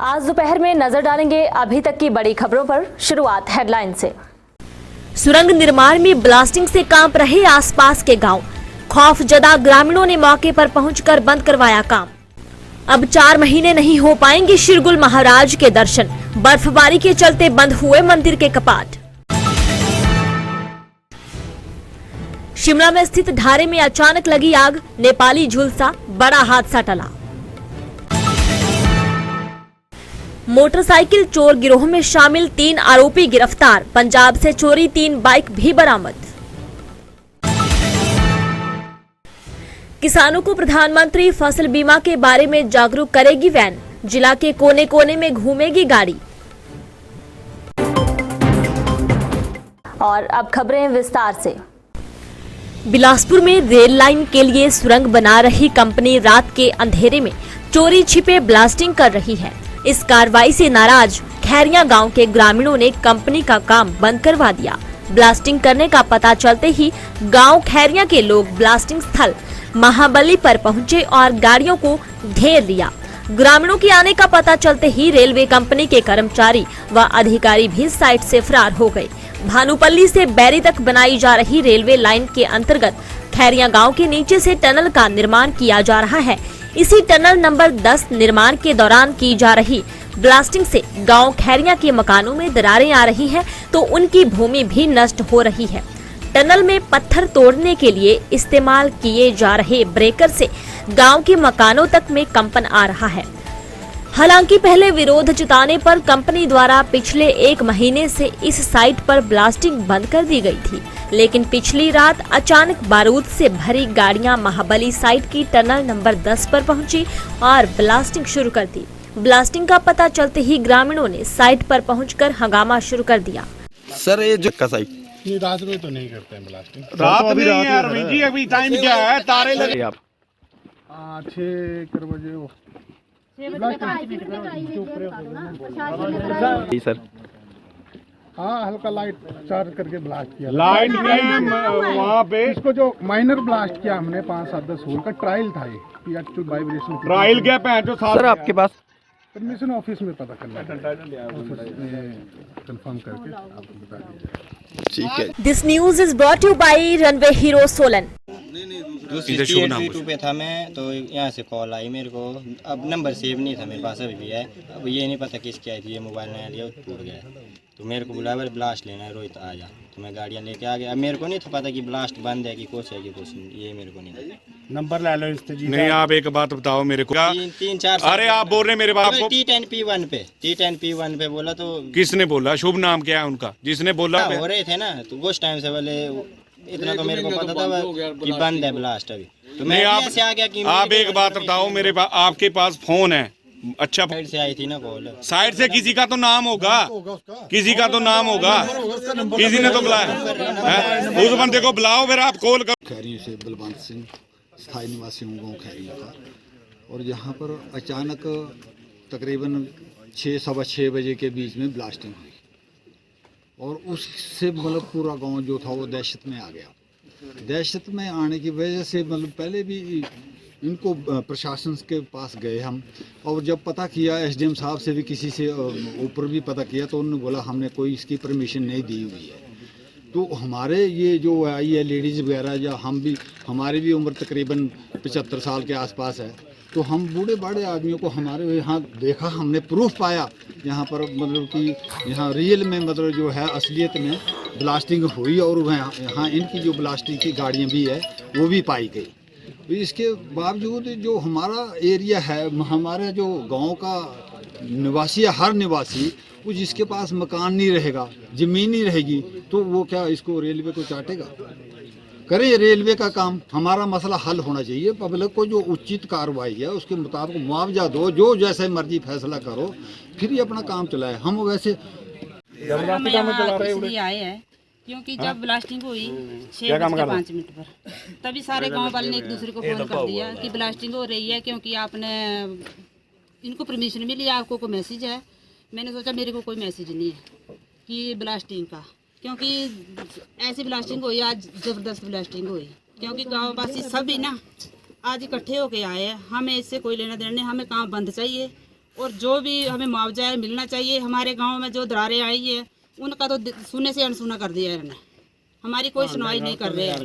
आज दोपहर में नजर डालेंगे अभी तक की बड़ी खबरों पर। शुरुआत हेडलाइन से। सुरंग निर्माण में ब्लास्टिंग से कांप रहे आसपास के गांव। खौफजदा ग्रामीणों ने मौके पर पहुंचकर बंद करवाया काम। अब 4 महीने नहीं हो पाएंगे शिरगुल महाराज के दर्शन। बर्फबारी के चलते बंद हुए मंदिर के कपाट। शिमला में स्थित ढारे में अचानक लगी आग। नेपाली झुलसा, बड़ा हादसा टला। मोटरसाइकिल चोर गिरोह में शामिल 3 आरोपी गिरफ्तार। पंजाब से चोरी 3 बाइक भी बरामद। किसानों को प्रधानमंत्री फसल बीमा के बारे में जागरूक करेगी वैन। जिला के कोने कोने में घूमेगी गाड़ी। और अब खबरें विस्तार से। बिलासपुर में रेल लाइन के लिए सुरंग बना रही कंपनी रात के अंधेरे में चोरी छिपे ब्लास्टिंग कर रही है। इस कार्रवाई से नाराज खैरिया गांव के ग्रामीणों ने कंपनी का काम बंद करवा दिया। ब्लास्टिंग करने का पता चलते ही गांव खैरिया के लोग ब्लास्टिंग स्थल महाबली पर पहुंचे और गाड़ियों को घेर लिया। ग्रामीणों के आने का पता चलते ही रेलवे कंपनी के कर्मचारी व अधिकारी भी साइट से फरार हो गए। भानुपल्ली से बैरी तक बनाई जा रही रेलवे लाइन के अंतर्गत खैरिया गांव के नीचे से टनल का निर्माण किया जा रहा है। इसी टनल नंबर 10 निर्माण के दौरान की जा रही ब्लास्टिंग से गांव खैरिया के मकानों में दरारें आ रही हैं, तो उनकी भूमि भी नष्ट हो रही है। टनल में पत्थर तोड़ने के लिए इस्तेमाल किए जा रहे ब्रेकर से गांव के मकानों तक में कंपन आ रहा है। हालांकि पहले विरोध जताने पर कंपनी द्वारा पिछले 1 महीने से इस साइट पर ब्लास्टिंग बंद कर दी गई थी, लेकिन पिछली रात अचानक बारूद से भरी गाड़ियां महाबली साइट की टनल नंबर 10 पर पहुंची और ब्लास्टिंग शुरू कर दी। ब्लास्टिंग का पता चलते ही ग्रामीणों ने साइट पर पहुंचकर हंगामा शुरू कर दिया। सर ये जो का साइट नहीं, रात में तो नहीं करते हैं ब्लास्टिंग। रात नहीं है अरविंद जी, अभी टाइम क्या है? तारे लगे आप 6 बजे वो जी सर। हाँ, हल्का लाइट चार्ज करके ब्लास्ट किया। लाइट में वहाँ पे इसको जो माइनर ब्लास्ट किया हमने 5-7-10 होल का ट्रायल था ये कि एक्चुअल वाइब्रेशन ट्रायल क्या पे जो सर आपके पास परमिशन ऑफिस में पता करना कंफर्म करके आपको बता दिया। ठीक है। This news is brought you by Runway Hero Solan. दूसरी पे था मैं, तो यहाँ से कॉल आई मेरे को। अब नंबर सेव नहीं था मेरे पास, अभी भी है। अब ये नहीं पता किसकी आई थी, ये मोबाइल नया लिया टूट गया। तो मेरे को बुलाया, ब्लास्ट लेना है रोहित आ जा। तो मैं गाड़ियाँ लेके आ गया। अब मेरे को नहीं था पता कि ब्लास्ट बंद है कि कुछ है कि कुछ, ये मेरे को नहीं पता। नंबर ले लो इससे जी। नहीं, आप एक बात बताओ मेरे को। 3-4 अरे आप बोल रहे मेरे बाप को T10P1 पे बोला। तो किसने बोला? शुभ नाम क्या है उनका जिसने बोला? हो रहे थे ना, तो उस टाइम से बोले इतना तो मेरे को पता था कि बंद है ब्लास्ट अभी। तो मैं ऐसे आ गया कि आप एक बात बताओ मेरे पास, आपके पास फोन है? अच्छा, साइड से आई थी ना कॉल। साइड से किसी का तो नाम होगा, किसी का तो नाम होगा, किसी ने तो बुलाया। उस बंदे को बुलाओ, फिर आप कॉल करो। खैरी से बलवंत सिंह, स्थायी निवासी हूँ गाँव खैरी का। और यहाँ पर अचानक तकरीबन 6-6:15 बजे के बीच में ब्लास्टिंग हुई और उससे मतलब पूरा गांव जो था वो दहशत में आ गया। दहशत में आने की वजह से मतलब पहले भी इनको प्रशासन के पास गए हम, और जब पता किया एसडीएम साहब से भी, किसी से ऊपर भी पता किया, तो उन्होंने बोला हमने कोई इसकी परमिशन नहीं दी हुई है। तो हमारे ये जो आई है लेडीज़ वगैरह, या हम भी, हमारी भी उम्र तकरीबन 75 साल के आसपास है, तो हम बूढ़े बाढ़े आदमियों को हमारे यहाँ देखा, हमने प्रूफ पाया यहाँ पर, मतलब कि यहाँ रियल में मतलब जो है असलियत में ब्लास्टिंग हुई, और यहाँ इनकी जो ब्लास्टिंग की गाड़ियाँ भी है वो भी पाई गई। तो इसके बावजूद जो हमारा एरिया है, हमारे जो गांव का निवासी है, हर निवासी वो जिसके पास मकान नहीं रहेगा, ज़मीन नहीं रहेगी, तो वो क्या इसको रेलवे को चाटेगा? करें रेलवे का काम। हमारा मसला हल होना चाहिए। पब्लिक को जो उचित कार्रवाई है उसके मुताबिक मुआवजा दो, जो जैसे मर्जी फैसला करो, फिर ही अपना काम चलाए। हम वैसे आए हैं क्योंकि जब ब्लास्टिंग हुई 6:05 पर, तभी सारे गांव वाले ने एक दूसरे को फोन कर दिया कि ब्लास्टिंग हो रही है, क्योंकि आपने इनको परमिशन मिली, आपको कोई मैसेज है। मैंने सोचा मेरे को कोई मैसेज नहीं है कि ब्लास्टिंग का, क्योंकि ऐसी ब्लास्टिंग हुई, आज ज़बरदस्त ब्लास्टिंग हुई, क्योंकि गाँव वासी सभी ना आज इकट्ठे होके आए हैं। हमें इससे कोई लेना देना नहीं, हमें काम बंद चाहिए और जो भी हमें मुआवजा है मिलना चाहिए। हमारे गांव में जो दरारें आई है उनका तो सुनने से अनसुना कर दिया है इन्होंने, हमारी कोई सुनवाई नहीं कर रहे हैं।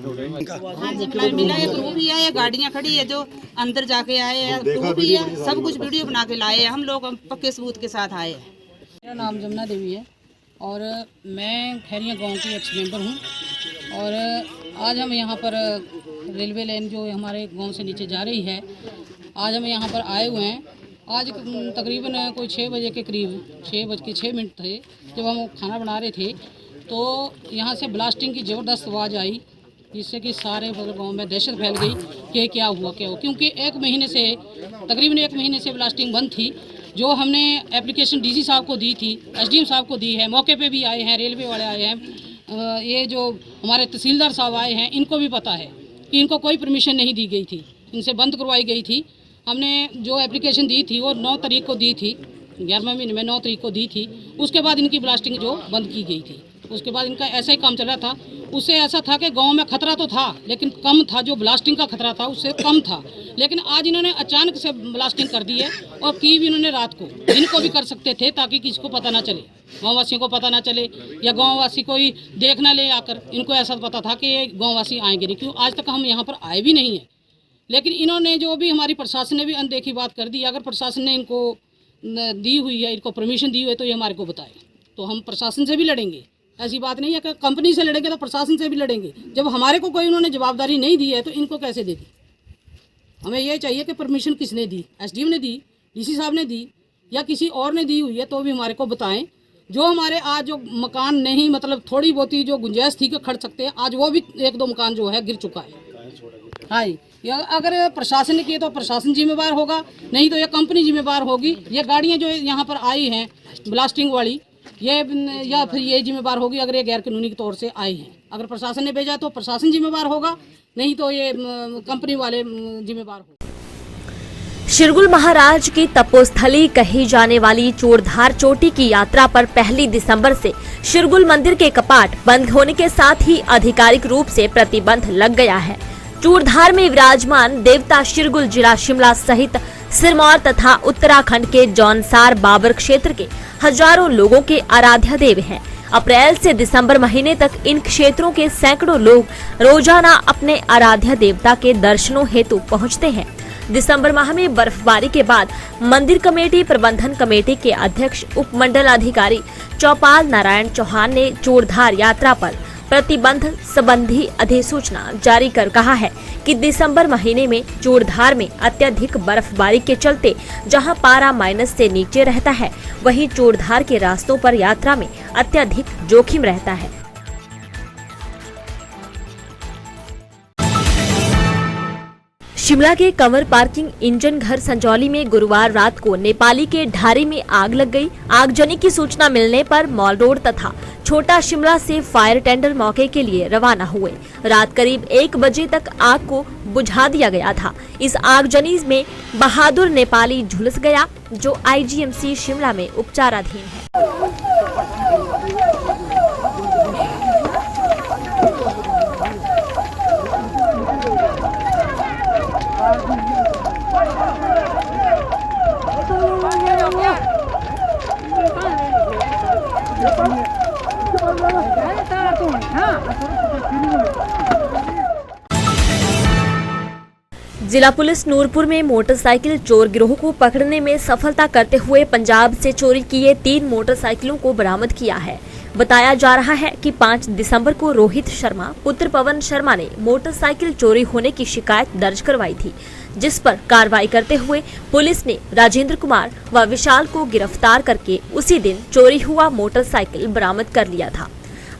हाँ जी, मिला है, प्रूफ भी है, गाड़ियाँ खड़ी है जो अंदर जाके आए हैं, प्रूफ भी है, सब कुछ वीडियो बना के लाए हैं। हम लोग पक्के सबूत के साथ आए हैं। मेरा नाम जमुना देवी है और मैं खैरिया गांव की एक्स मेंबर हूं और आज हम यहाँ पर रेलवे लाइन जो हमारे गांव से नीचे जा रही है, आज हम यहाँ पर आए हुए हैं। आज तकरीबन कोई 6 बजे के करीब 6:06 थे, जब हम खाना बना रहे थे तो यहाँ से ब्लास्टिंग की ज़बरदस्त आवाज़ आई, जिससे कि सारे गांव में दहशत फैल गई कि क्या हुआ क्योंकि तकरीबन एक महीने से ब्लास्टिंग बंद थी। जो हमने एप्लीकेशन डीसी साहब को दी थी, एसडीएम साहब को दी है, मौके पे भी आए हैं, रेलवे वाले आए हैं, ये जो हमारे तहसीलदार साहब आए हैं, इनको भी पता है कि इनको कोई परमिशन नहीं दी गई थी, इनसे बंद करवाई गई थी। हमने जो एप्लीकेशन दी थी वो 9 तारीख को दी थी, 11वें महीने में 9 तारीख को दी थी। उसके बाद इनकी ब्लास्टिंग जो बंद की गई थी, उसके बाद इनका ऐसा ही काम चल रहा था। उससे ऐसा था कि गांव में खतरा तो था लेकिन कम था, जो ब्लास्टिंग का खतरा था उससे कम था। लेकिन आज इन्होंने अचानक से ब्लास्टिंग कर दी है और की भी इन्होंने रात को, इनको भी कर सकते थे ताकि किसी को पता ना चले, गाँववासियों को पता ना चले या गाँववासी कोई देख ना ले आकर। इनको ऐसा पता था कि ये गाँववासी आएंगे नहीं, क्यों आज तक हम यहाँ पर आए भी नहीं है। लेकिन इन्होंने जो भी हमारी प्रशासन ने भी अनदेखी बात कर दी। अगर प्रशासन ने इनको दी हुई है, इनको परमिशन दी हुई है तो ये हमारे को बताए, तो हम प्रशासन से भी लड़ेंगे। ऐसी बात नहीं है कि कंपनी से लड़ेंगे तो प्रशासन से भी लड़ेंगे। जब हमारे को कोई उन्होंने जवाबदारी नहीं दी है तो इनको कैसे दे दी? हमें ये चाहिए कि परमिशन किसने दी, एसडीएम ने दी, डीसी साहब ने दी या किसी और ने दी हुई है तो भी हमारे को बताएं। जो हमारे आज जो मकान नहीं, मतलब थोड़ी बहुत ही जो गुंजाइश थी कि खड़ सकते हैं, आज वो भी 1-2 मकान जो है गिर चुका है। हाँ, या अगर प्रशासन ने किए तो प्रशासन जिम्मेवार होगा, नहीं तो ये कंपनी जिम्मेवार होगी। ये गाड़ियाँ जो यहाँ पर आई हैं ब्लास्टिंग वाली, ये या फिर ये जिम्मेवार होगी अगर ये गैर कानूनी के तौर से आई हैं। अगर प्रशासन ने भेजा तो प्रशासन जिम्मेवार होगा, नहीं तो ये कंपनी वाले जिम्मेवार होगा। शिरगुल महाराज की तपोस्थली कही जाने वाली चूड़धार चोटी की यात्रा पर 1 दिसंबर से शिरगुल मंदिर के कपाट बंद होने के साथ ही आधिकारिक रूप से प्रतिबंध लग गया है। चूड़धार में विराजमान देवता शिरगुल जिला शिमला सहित सिरमौर तथा उत्तराखंड के जौनसार बाबर क्षेत्र के हजारों लोगों के आराध्य देव हैं। अप्रैल से दिसंबर महीने तक इन क्षेत्रों के सैकड़ों लोग रोजाना अपने आराध्य देवता के दर्शनों हेतु पहुंचते हैं। दिसंबर माह में बर्फबारी के बाद मंदिर कमेटी प्रबंधन कमेटी के अध्यक्ष उप मंडल अधिकारी चौपाल नारायण चौहान ने चूड़धार यात्रा पर प्रतिबंध संबंधी अधिसूचना जारी कर कहा है कि दिसंबर महीने में चूड़धार में अत्यधिक बर्फबारी के चलते जहां पारा माइनस से नीचे रहता है, वहीं चूड़धार के रास्तों पर यात्रा में अत्यधिक जोखिम रहता है। शिमला के कंवर पार्किंग इंजन घर संजौली में गुरुवार रात को नेपाली के ढारी में आग लग गई। आगजनी की सूचना मिलने पर मॉल रोड तथा छोटा शिमला से फायर टेंडर मौके के लिए रवाना हुए। रात करीब 1 बजे तक आग को बुझा दिया गया था। इस आगजनी में बहादुर नेपाली झुलस गया, जो आईजीएमसी शिमला में उपचाराधीन है। जिला पुलिस नूरपुर में मोटरसाइकिल चोर गिरोह को पकड़ने में सफलता करते हुए पंजाब से चोरी किए 3 मोटरसाइकिलों को बरामद किया है। बताया जा रहा है कि 5 दिसंबर को रोहित शर्मा पुत्र पवन शर्मा ने मोटरसाइकिल चोरी होने की शिकायत दर्ज करवाई थी, जिस पर कार्रवाई करते हुए पुलिस ने राजेंद्र कुमार व विशाल को गिरफ्तार करके उसी दिन चोरी हुआ मोटरसाइकिल बरामद कर लिया था।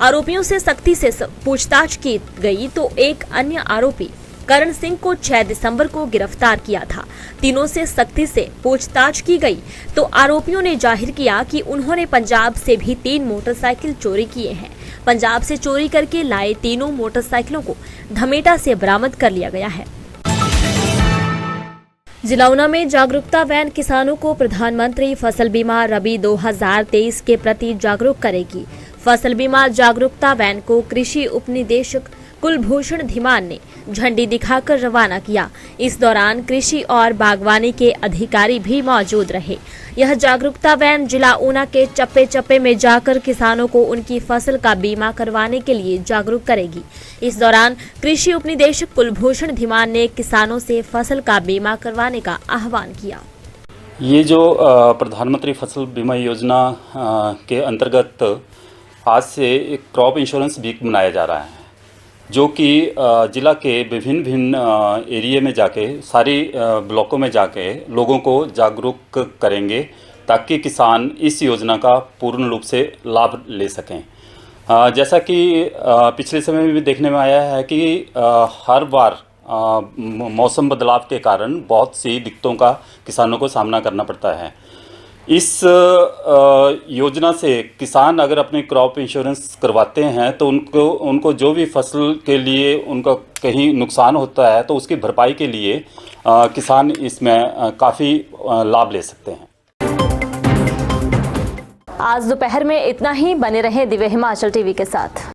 आरोपियों से सख्ती से पूछताछ की गई तो एक अन्य आरोपी करण सिंह को 6 दिसंबर को गिरफ्तार किया था। तीनों से सख्ती से पूछताछ की गई तो आरोपियों ने जाहिर किया कि उन्होंने पंजाब से भी 3 मोटरसाइकिल चोरी किए हैं। पंजाब से चोरी करके लाए तीनों मोटरसाइकिलों को धमेटा से बरामद कर लिया गया है। जिला ऊना में जागरूकता वैन किसानों को प्रधानमंत्री फसल बीमा रबी 2023 के प्रति जागरूक करेगी। फसल बीमा जागरूकता वैन को कृषि उपनिदेशक कुलभूषण धीमान ने झंडी दिखाकर रवाना किया। इस दौरान कृषि और बागवानी के अधिकारी भी मौजूद रहे। यह जागरूकता वैन जिला ऊना के चप्पे चप्पे में जाकर किसानों को उनकी फसल का बीमा करवाने के लिए जागरूक करेगी। इस दौरान कृषि उपनिदेशक कुलभूषण धीमान ने किसानों से फसल का बीमा करवाने का आह्वान किया। ये जो प्रधानमंत्री फसल बीमा योजना के अंतर्गत आज से एक क्रॉप इंश्योरेंस वीक मनाया जा रहा है, जो कि ज़िला के विभिन्न एरिया में जाके सारी ब्लॉकों में जाके लोगों को जागरूक करेंगे ताकि किसान इस योजना का पूर्ण रूप से लाभ ले सकें। जैसा कि पिछले समय में भी देखने में आया है कि हर बार मौसम बदलाव के कारण बहुत सी दिक्कतों का किसानों को सामना करना पड़ता है। इस योजना से किसान अगर अपनी क्रॉप इंश्योरेंस करवाते हैं तो उनको जो भी फसल के लिए उनका कहीं नुकसान होता है तो उसकी भरपाई के लिए किसान इसमें काफ़ी लाभ ले सकते हैं। आज दोपहर में इतना ही। बने रहें दिव्य हिमाचल टीवी के साथ।